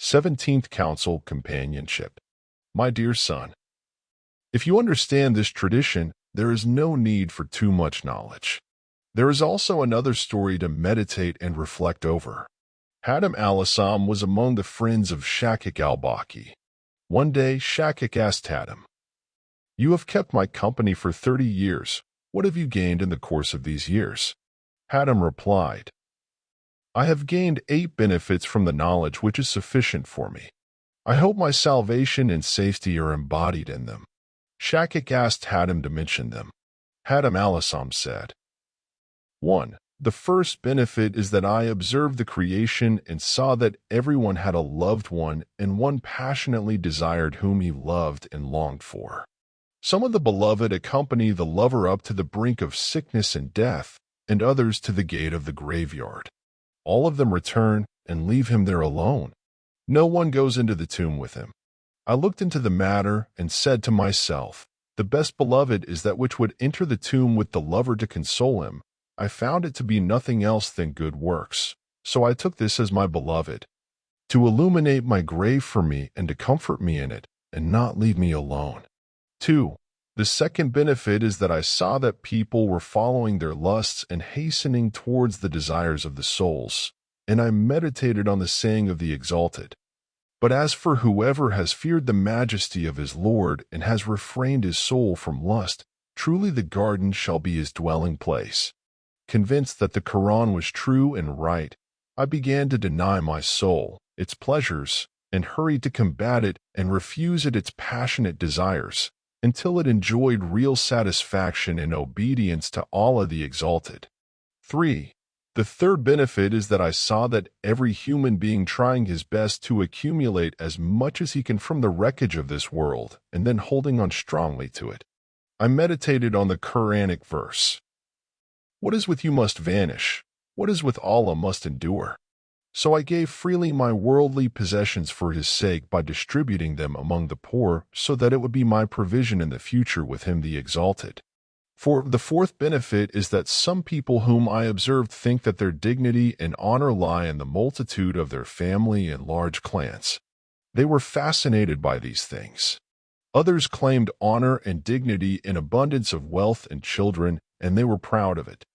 17th Counsel, Companionship. My dear son, if you understand this tradition, there is no need for too much knowledge. There is also another story to meditate and reflect over. Hamid al-Assam was among the friends of Shakik al-Baki. One day, Shakik asked Hamid, "You have kept my company for 30 years. What have you gained in the course of these years?" Hamid replied, "I have gained 8 benefits from the knowledge which is sufficient for me. I hope my salvation and safety are embodied in them." Shakik asked Hamid to mention them. Hamid al-Assam said, 1. The first benefit is that I observed the creation and saw that everyone had a loved one and one passionately desired whom he loved and longed for. Some of the beloved accompany the lover up to the brink of sickness and death, and others to the gate of the graveyard. All of them return and leave him there alone. No one goes into the tomb with him. I looked into the matter and said to myself, the best beloved is that which would enter the tomb with the lover to console him. I found it to be nothing else than good works, so I took this as my beloved, to illuminate my grave for me and to comfort me in it, and not leave me alone. 2. The second benefit is that I saw that people were following their lusts and hastening towards the desires of the souls, and I meditated on the saying of the Exalted. But as for whoever has feared the majesty of his Lord and has refrained his soul from lust, truly the garden shall be his dwelling place. Convinced that the Quran was true and right, I began to deny my soul, its pleasures, and hurried to combat it and refuse it its passionate desires, until it enjoyed real satisfaction and obedience to Allah the Exalted. 3. The third benefit is that I saw that every human being trying his best to accumulate as much as he can from the wreckage of this world, and then holding on strongly to it. I meditated on the Quranic verse, "What is with you must vanish, what is with Allah must endure." So I gave freely my worldly possessions for his sake by distributing them among the poor, so that it would be my provision in the future with him the Exalted. For the fourth benefit is that some people whom I observed think that their dignity and honor lie in the multitude of their family and large clans. They were fascinated by these things. Others claimed honor and dignity in abundance of wealth and children, and they were proud of it.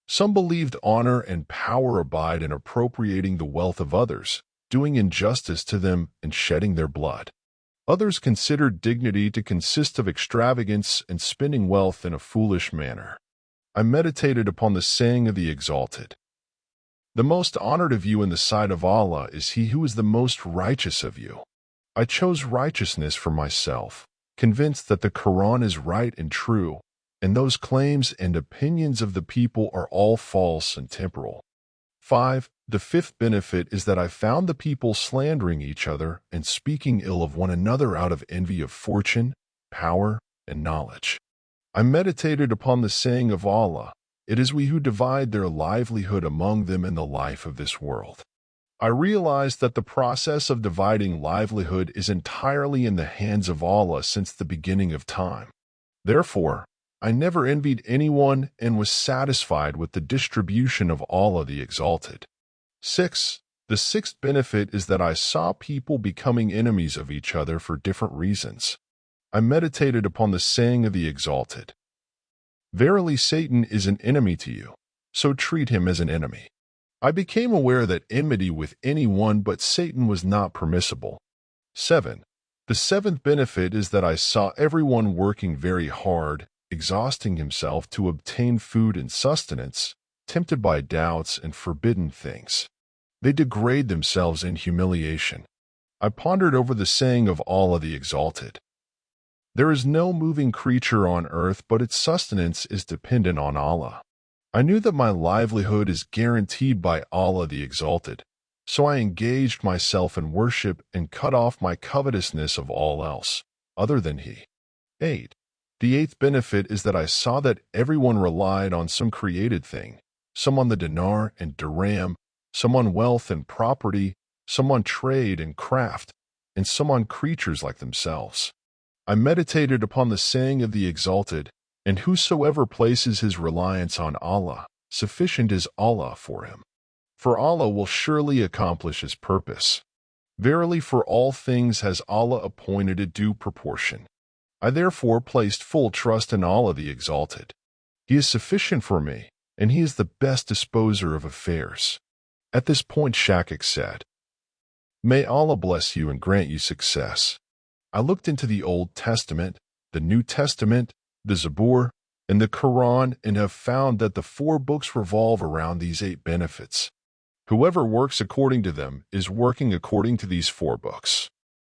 Some believed honor and power abide in appropriating the wealth of others, doing injustice to them and shedding their blood. Others considered dignity to consist of extravagance and spending wealth in a foolish manner. I meditated upon the saying of the Exalted, "The most honored of you in the sight of Allah is he who is the most righteous of you." I chose righteousness for myself, convinced that the Quran is right and true, and those claims and opinions of the people are all false and temporal. 5. The fifth benefit is that I found the people slandering each other and speaking ill of one another out of envy of fortune, power, and knowledge. I meditated upon the saying of Allah, "It is we who divide their livelihood among them in the life of this world." I realized that the process of dividing livelihood is entirely in the hands of Allah since the beginning of time. Therefore, I never envied anyone and was satisfied with the distribution of Allah the Exalted. 6. The sixth benefit is that I saw people becoming enemies of each other for different reasons. I meditated upon the saying of the Exalted, "Verily Satan is an enemy to you, so treat him as an enemy." I became aware that enmity with anyone but Satan was not permissible. 7. The seventh benefit is that I saw everyone working very hard, exhausting himself to obtain food and sustenance, tempted by doubts and forbidden things. They degrade themselves in humiliation. I pondered over the saying of Allah the Exalted, "There is no moving creature on earth but its sustenance is dependent on Allah." I knew that my livelihood is guaranteed by Allah the Exalted, so I engaged myself in worship and cut off my covetousness of all else, other than He. 8. The eighth benefit is that I saw that everyone relied on some created thing, some on the dinar and dirham, some on wealth and property, some on trade and craft, and some on creatures like themselves. I meditated upon the saying of the Exalted, "And whosoever places his reliance on Allah, sufficient is Allah for him. For Allah will surely accomplish his purpose." Verily, for all things has Allah appointed a due proportion. I therefore placed full trust in Allah the Exalted. He is sufficient for me, and He is the best disposer of affairs." At this point, Shakik said, "May Allah bless you and grant you success. I looked into the Old Testament, the New Testament, the Zabur, and the Quran and have found that the 4 books revolve around these 8 benefits. Whoever works according to them is working according to these 4 books.